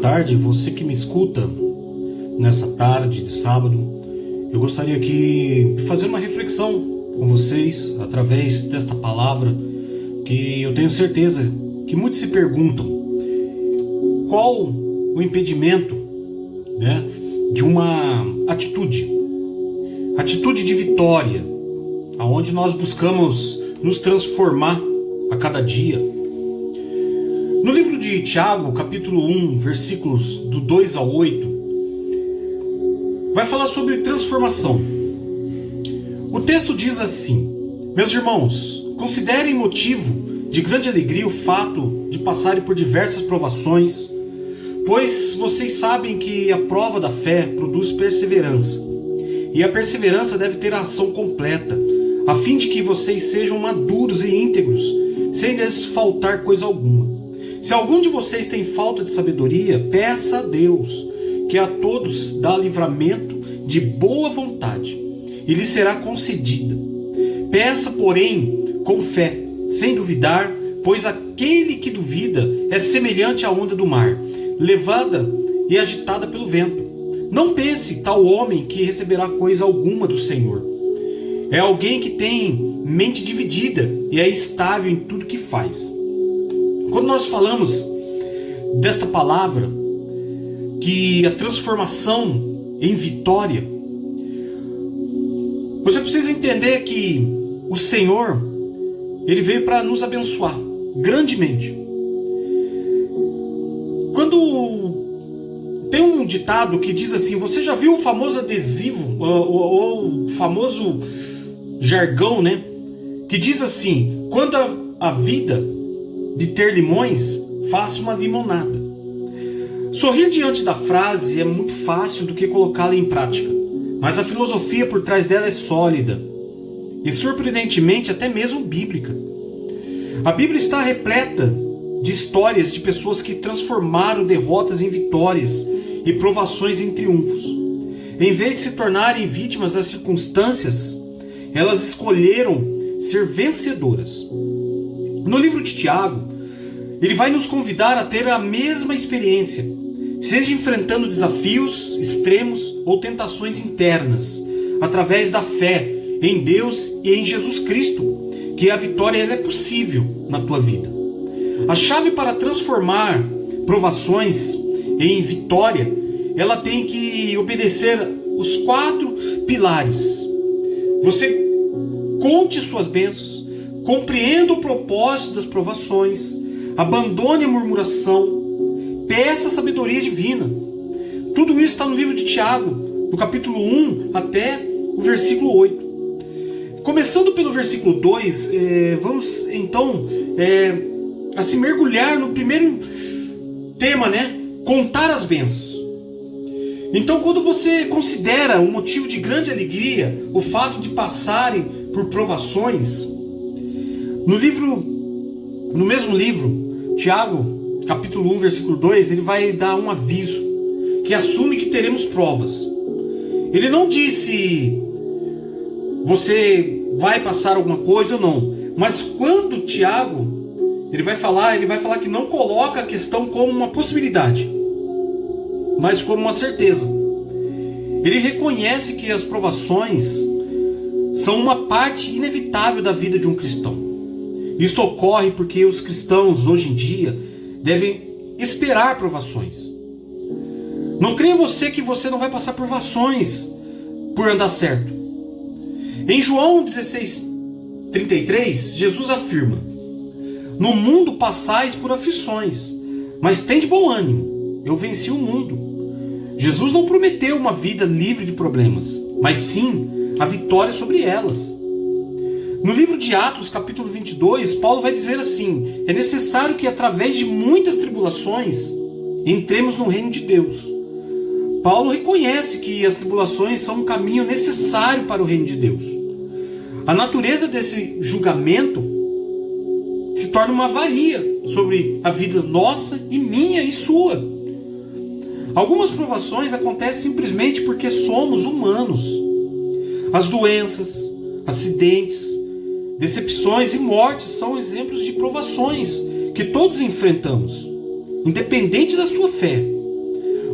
tarde, você que me escuta nessa tarde de sábado. Eu gostaria aqui de fazer uma reflexão com vocês através desta palavra que eu tenho certeza que muitos se perguntam: qual o impedimento, de uma atitude de vitória, aonde nós buscamos nos transformar a cada dia? No livro de Tiago, capítulo 1, versículos do 2 ao 8, vai falar sobre transformação. O texto diz assim: meus irmãos, considerem motivo de grande alegria o fato de passarem por diversas provações, pois vocês sabem que a prova da fé produz perseverança, e a perseverança deve ter a ação completa, a fim de que vocês sejam maduros e íntegros, sem lhes faltar coisa alguma. Se algum de vocês tem falta de sabedoria, peça a Deus, que a todos dá livramento de boa vontade, e lhe será concedida. Peça, porém, com fé, sem duvidar, pois aquele que duvida é semelhante à onda do mar, levada e agitada pelo vento. Não pense tal homem que receberá coisa alguma do Senhor. É alguém que tem mente dividida e é estável em tudo que faz. Quando nós falamos desta palavra, que a transformação em vitória, você precisa entender que o Senhor, Ele veio para nos abençoar grandemente. Quando tem um ditado que diz assim: você já viu o famoso adesivo, ou o famoso jargão, que diz assim: quando a vida de ter limões, faça uma limonada. Sorrir diante da frase é muito fácil do que colocá-la em prática, mas a filosofia por trás dela é sólida e, surpreendentemente, até mesmo bíblica. A Bíblia está repleta de histórias de pessoas que transformaram derrotas em vitórias e provações em triunfos. Em vez de se tornarem vítimas das circunstâncias, elas escolheram ser vencedoras. No livro de Tiago, ele vai nos convidar a ter a mesma experiência, seja enfrentando desafios extremos ou tentações internas, através da fé em Deus e em Jesus Cristo, que a vitória é possível na tua vida. A chave para transformar provações em vitória, ela tem que obedecer os 4 pilares. Você conte suas bênçãos, compreenda o propósito das provações, abandone a murmuração, peça a sabedoria divina. Tudo isso está no livro de Tiago, do capítulo 1 até o versículo 8. Começando pelo versículo 2, vamos então a se mergulhar no primeiro tema, contar as bênçãos. Então, quando você considera um motivo de grande alegria o fato de passarem por provações, no mesmo livro, Tiago, capítulo 1, versículo 2, ele vai dar um aviso que assume que teremos provas. Ele não disse você vai passar alguma coisa ou não, mas quando Tiago ele vai falar que não coloca a questão como uma possibilidade, mas como uma certeza. Ele reconhece que as provações são uma parte inevitável da vida de um cristão. Isto ocorre porque os cristãos hoje em dia devem esperar provações. Não creia você que você não vai passar por provações por andar certo. Em João 16:33, Jesus afirma: no mundo passais por aflições, mas tende bom ânimo, eu venci o mundo. Jesus não prometeu uma vida livre de problemas, mas sim a vitória sobre elas. No livro de Atos, capítulo 22, Paulo vai dizer assim: é necessário que através de muitas tribulações entremos no reino de Deus. Paulo reconhece que as tribulações são um caminho necessário para o reino de Deus. A natureza desse julgamento se torna uma varia sobre a vida nossa e minha e sua. Algumas provações acontecem simplesmente porque somos humanos. As doenças, acidentes, decepções e mortes são exemplos de provações que todos enfrentamos, independente da sua fé.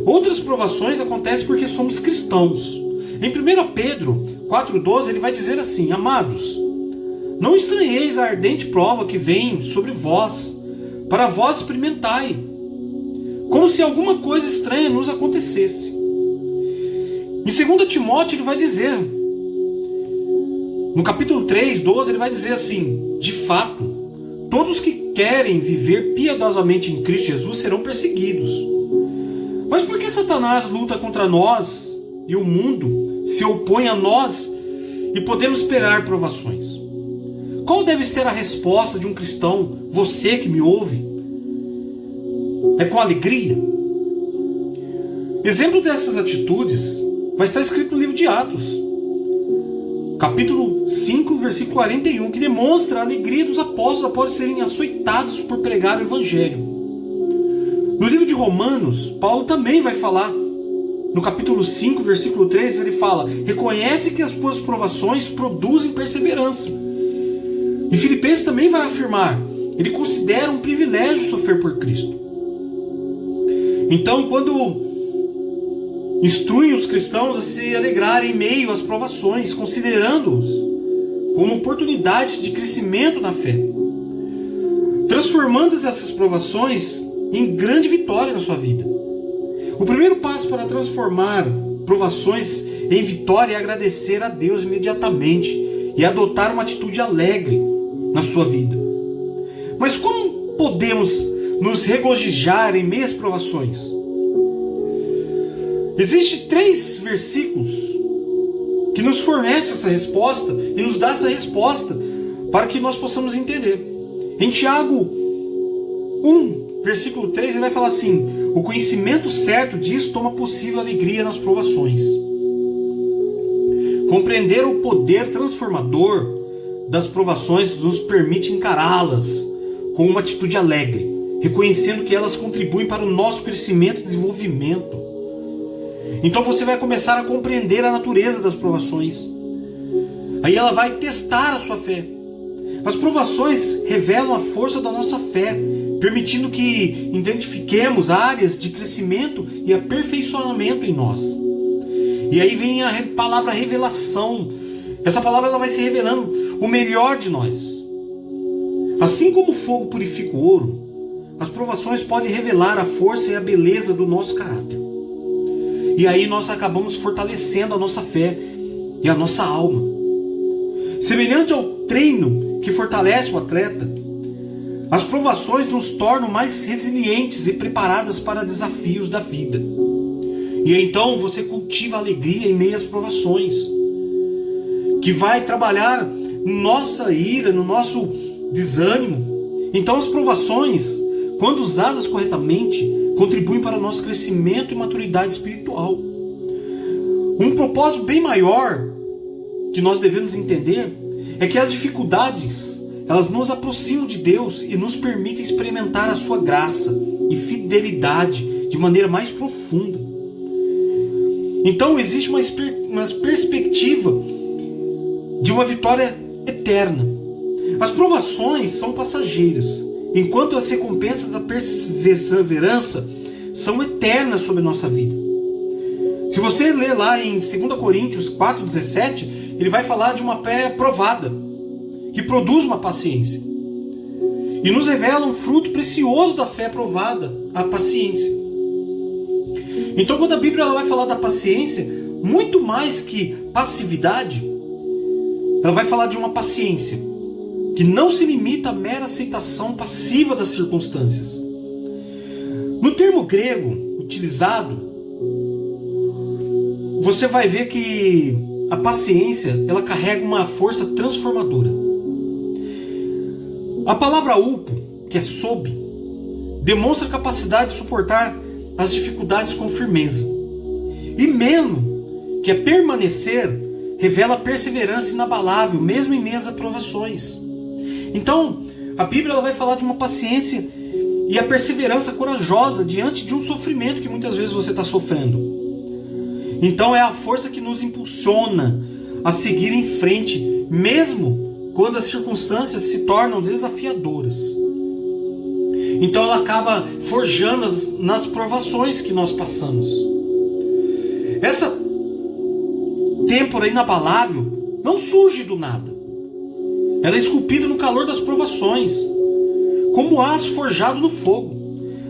Outras provações acontecem porque somos cristãos. Em 1 Pedro 4,12 ele vai dizer assim: amados, não estranheis a ardente prova que vem sobre vós, para vós experimentai, como se alguma coisa estranha nos acontecesse. Em 2 Timóteo ele vai dizer, no capítulo 3:12 ele vai dizer assim: de fato, todos que querem viver piedosamente em Cristo Jesus serão perseguidos. Mas por que Satanás luta contra nós e o mundo se opõe a nós e podemos esperar provações? Qual deve ser a resposta de um cristão, você que me ouve? É com alegria? Exemplo dessas atitudes vai estar escrito no livro de Atos, capítulo 5, versículo 41, que demonstra a alegria dos apóstolos após serem açoitados por pregar o evangelho. No livro de Romanos, Paulo também vai falar, no capítulo 5, versículo 3, ele fala: reconhece que as suas provações produzem perseverança. E Filipenses também vai afirmar, ele considera um privilégio sofrer por Cristo. Então, quando instrui os cristãos a se alegrarem em meio às provações, considerando-os como oportunidades de crescimento na fé, transformando essas provações em grande vitória na sua vida. O primeiro passo para transformar provações em vitória é agradecer a Deus imediatamente e adotar uma atitude alegre na sua vida. Mas como podemos nos regozijar em meio às provações? Existem 3 versículos que nos fornecem essa resposta e nos dá essa resposta para que nós possamos entender. Em Tiago 1, versículo 3, ele vai falar assim: o conhecimento certo disso toma possível alegria nas provações. Compreender o poder transformador das provações nos permite encará-las com uma atitude alegre, reconhecendo que elas contribuem para o nosso crescimento e desenvolvimento. Então você vai começar a compreender a natureza das provações. Aí ela vai testar a sua fé. As provações revelam a força da nossa fé, permitindo que identifiquemos áreas de crescimento e aperfeiçoamento em nós. E aí vem a palavra revelação. Essa palavra ela vai se revelando o melhor de nós. Assim como o fogo purifica o ouro, as provações podem revelar a força e a beleza do nosso caráter. E aí nós acabamos fortalecendo a nossa fé e a nossa alma. Semelhante ao treino que fortalece o atleta, as provações nos tornam mais resilientes e preparadas para desafios da vida. E então você cultiva alegria em meio às provações, que vai trabalhar nossa ira, no nosso desânimo. Então as provações, quando usadas corretamente, contribuem para o nosso crescimento e maturidade espiritual. Um propósito bem maior que nós devemos entender é que as dificuldades, elas nos aproximam de Deus e nos permitem experimentar a sua graça e fidelidade de maneira mais profunda. Então existe uma perspectiva de uma vitória eterna. As provações são passageiras, enquanto as recompensas da perseverança são eternas sobre a nossa vida. Se você ler lá em 2 Coríntios 4,17, ele vai falar de uma fé provada, que produz uma paciência. E nos revela um fruto precioso da fé provada, a paciência. Então quando a Bíblia ela vai falar da paciência, muito mais que passividade, ela vai falar de uma paciência que não se limita à mera aceitação passiva das circunstâncias. No termo grego utilizado, você vai ver que a paciência ela carrega uma força transformadora. A palavra upo, que é sob, demonstra a capacidade de suportar as dificuldades com firmeza. E meno, que é permanecer, revela perseverança inabalável, mesmo em meio às aprovações. Então, a Bíblia ela vai falar de uma paciência e a perseverança corajosa diante de um sofrimento que muitas vezes você está sofrendo. Então é a força que nos impulsiona a seguir em frente, mesmo quando as circunstâncias se tornam desafiadoras. Então ela acaba forjando nas provações que nós passamos. Essa têmpora inabalável não surge do nada. Ela é esculpida no calor das provações, como aço forjado no fogo.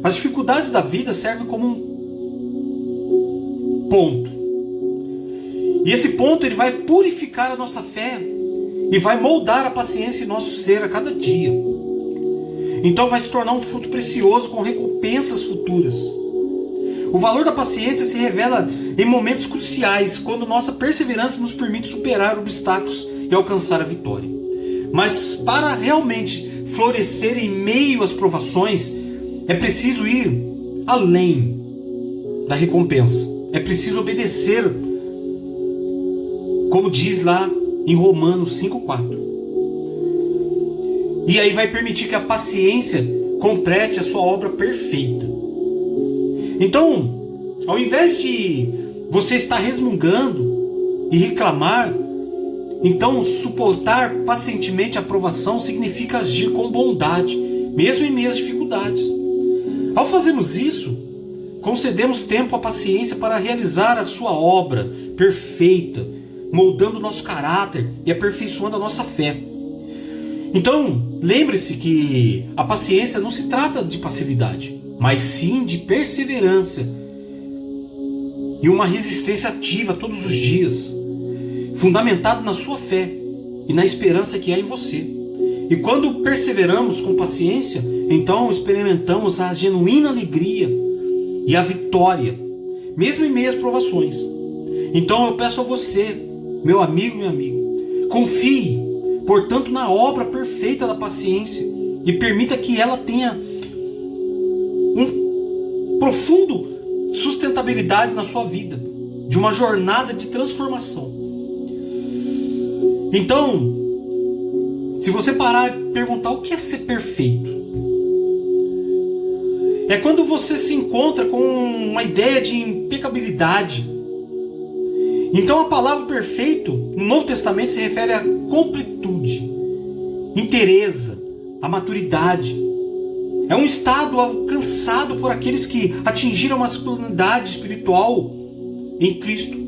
As dificuldades da vida servem como um ponto. E esse ponto ele vai purificar a nossa fé e vai moldar a paciência em nosso ser a cada dia. Então vai se tornar um fruto precioso com recompensas futuras. O valor da paciência se revela em momentos cruciais, quando nossa perseverança nos permite superar obstáculos e alcançar a vitória. Mas para realmente florescer em meio às provações, é preciso ir além da recompensa. É preciso obedecer, como diz lá em Romanos 5,4. E aí vai permitir que a paciência complete a sua obra perfeita. Então, ao invés de você estar resmungando e reclamar, então suportar pacientemente a provação significa agir com bondade, mesmo em meio às dificuldades. Ao fazermos isso, concedemos tempo à paciência para realizar a sua obra perfeita, moldando o nosso caráter e aperfeiçoando a nossa fé. Então, lembre-se que a paciência não se trata de passividade, mas sim de perseverança e uma resistência ativa todos os dias, fundamentado na sua fé e na esperança que há em você. E quando perseveramos com paciência, então experimentamos a genuína alegria e a vitória, mesmo em meio às provações. Então eu peço a você, meu amigo, minha amiga, confie, portanto, na obra perfeita da paciência e permita que ela tenha um profundo sustentabilidade na sua vida, de uma jornada de transformação. Então, se você parar e perguntar o que é ser perfeito, é quando você se encontra com uma ideia de impecabilidade. Então a palavra perfeito no Novo Testamento se refere à completude, inteireza, à maturidade. É um estado alcançado por aqueles que atingiram a masculinidade espiritual em Cristo,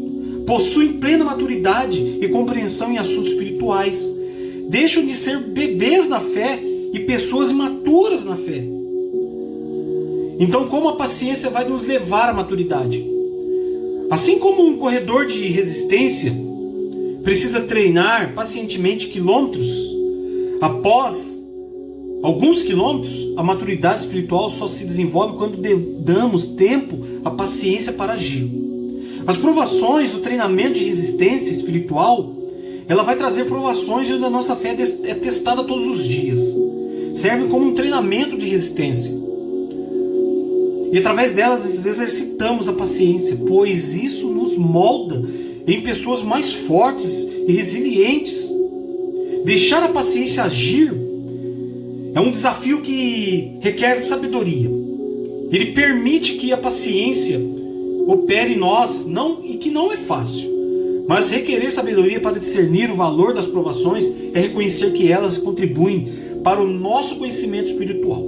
possuem plena maturidade e compreensão em assuntos espirituais, deixam de ser bebês na fé e pessoas imaturas na fé. Então, como a paciência vai nos levar à maturidade? Assim como um corredor de resistência precisa treinar pacientemente quilômetros, após alguns quilômetros, a maturidade espiritual só se desenvolve quando damos tempo à paciência para agir. As provações, o treinamento de resistência espiritual, ela vai trazer provações onde a nossa fé é testada todos os dias. Serve como um treinamento de resistência. E através delas exercitamos a paciência, pois isso nos molda em pessoas mais fortes e resilientes. Deixar a paciência agir é um desafio que requer sabedoria. Ele permite que a paciência opere em nós, e que não é fácil. Mas requerer sabedoria para discernir o valor das provações é reconhecer que elas contribuem para o nosso conhecimento espiritual.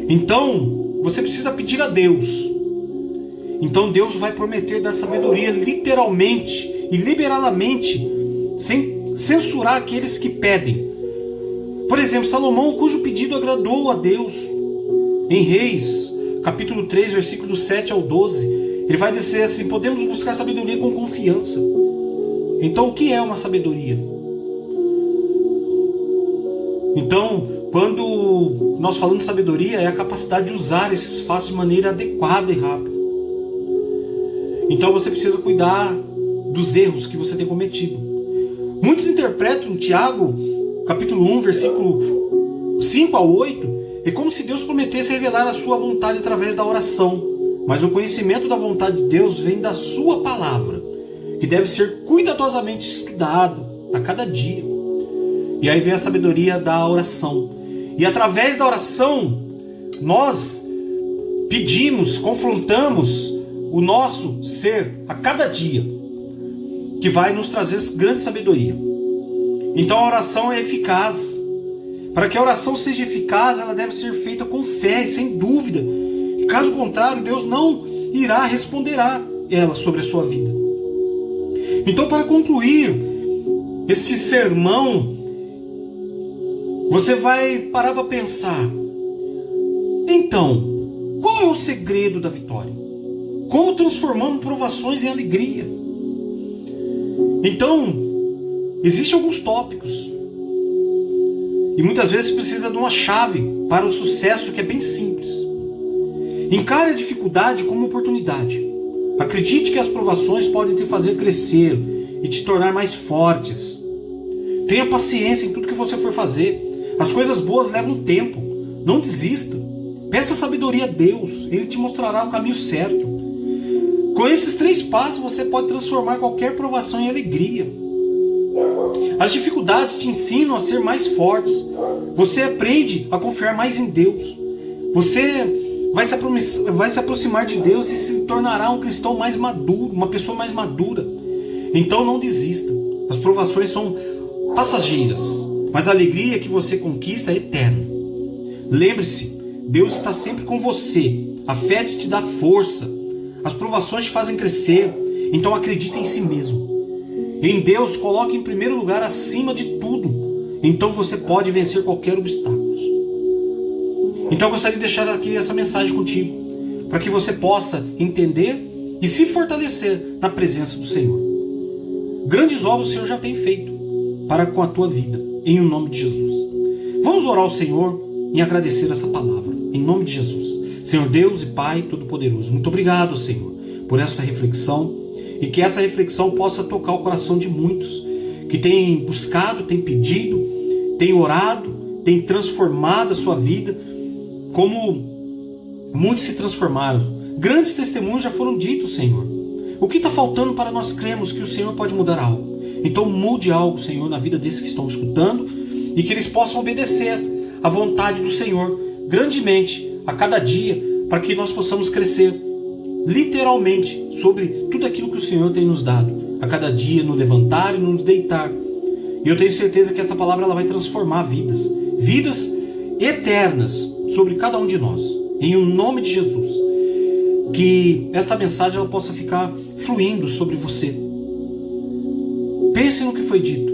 Então, você precisa pedir a Deus. Então Deus vai prometer dar sabedoria literalmente e liberalmente, sem censurar aqueles que pedem. Por exemplo, Salomão, cujo pedido agradou a Deus, em Reis, capítulo 3, versículos 7 ao 12, ele vai dizer assim: podemos buscar sabedoria com confiança. Então, o que é uma sabedoria? Então, quando nós falamos de sabedoria, é a capacidade de usar esses fatos de maneira adequada e rápida. Então você precisa cuidar dos erros que você tem cometido. Muitos interpretam Tiago, capítulo 1, versículo 5 a 8, é como se Deus prometesse revelar a sua vontade através da oração. Mas o conhecimento da vontade de Deus vem da sua palavra, que deve ser cuidadosamente estudada a cada dia. E aí vem a sabedoria da oração. E através da oração, nós pedimos, confrontamos o nosso ser a cada dia, que vai nos trazer grande sabedoria. Então a oração é eficaz, Para que a oração seja eficaz, ela deve ser feita com fé e sem dúvida. E caso contrário, Deus não irá responder a ela sobre a sua vida. Então, para concluir esse sermão, você vai parar para pensar. Então, qual é o segredo da vitória? Como transformamos provações em alegria? Então, existem alguns tópicos. E muitas vezes precisa de uma chave para o sucesso que é bem simples. Encare a dificuldade como oportunidade. Acredite que as provações podem te fazer crescer e te tornar mais fortes. Tenha paciência em tudo que você for fazer. As coisas boas levam tempo. Não desista. Peça sabedoria a Deus. Ele te mostrará o caminho certo. Com esses 3 passos você pode transformar qualquer provação em alegria. As dificuldades te ensinam a ser mais fortes. Você aprende a confiar mais em Deus. Você vai se aproximar de Deus e se tornará um cristão mais maduro, uma pessoa mais madura. Então não desista. As provações são passageiras, mas a alegria que você conquista é eterna. Lembre-se, Deus está sempre com você. A fé te dá força. As provações te fazem crescer. Então acredite em si mesmo. Em Deus, coloque em primeiro lugar acima de tudo. Então você pode vencer qualquer obstáculo. Então eu gostaria de deixar aqui essa mensagem contigo, para que você possa entender e se fortalecer na presença do Senhor. Grandes obras o Senhor já tem feito para com a tua vida, em nome de Jesus. Vamos orar ao Senhor e agradecer essa palavra, em nome de Jesus. Senhor Deus e Pai Todo-Poderoso, muito obrigado, Senhor, por essa reflexão, e que essa reflexão possa tocar o coração de muitos que têm buscado, têm pedido, têm orado, têm transformado a sua vida, como muitos se transformaram. Grandes testemunhos já foram ditos, Senhor. O que está faltando para nós crermos que o Senhor pode mudar algo? Então mude algo, Senhor, na vida desses que estão escutando, e que eles possam obedecer à vontade do Senhor grandemente a cada dia, para que nós possamos crescer literalmente sobre tudo aquilo que o Senhor tem nos dado, a cada dia, no levantar e no deitar. E eu tenho certeza que essa palavra ela vai transformar vidas eternas sobre cada um de nós, em nome de Jesus. Que esta mensagem ela possa ficar fluindo sobre você. Pense no que foi dito.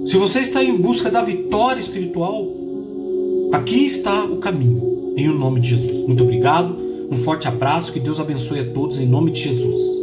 Se você está em busca da vitória espiritual, aqui está o caminho, em nome de Jesus. Muito obrigado, um forte abraço, que Deus abençoe a todos em nome de Jesus.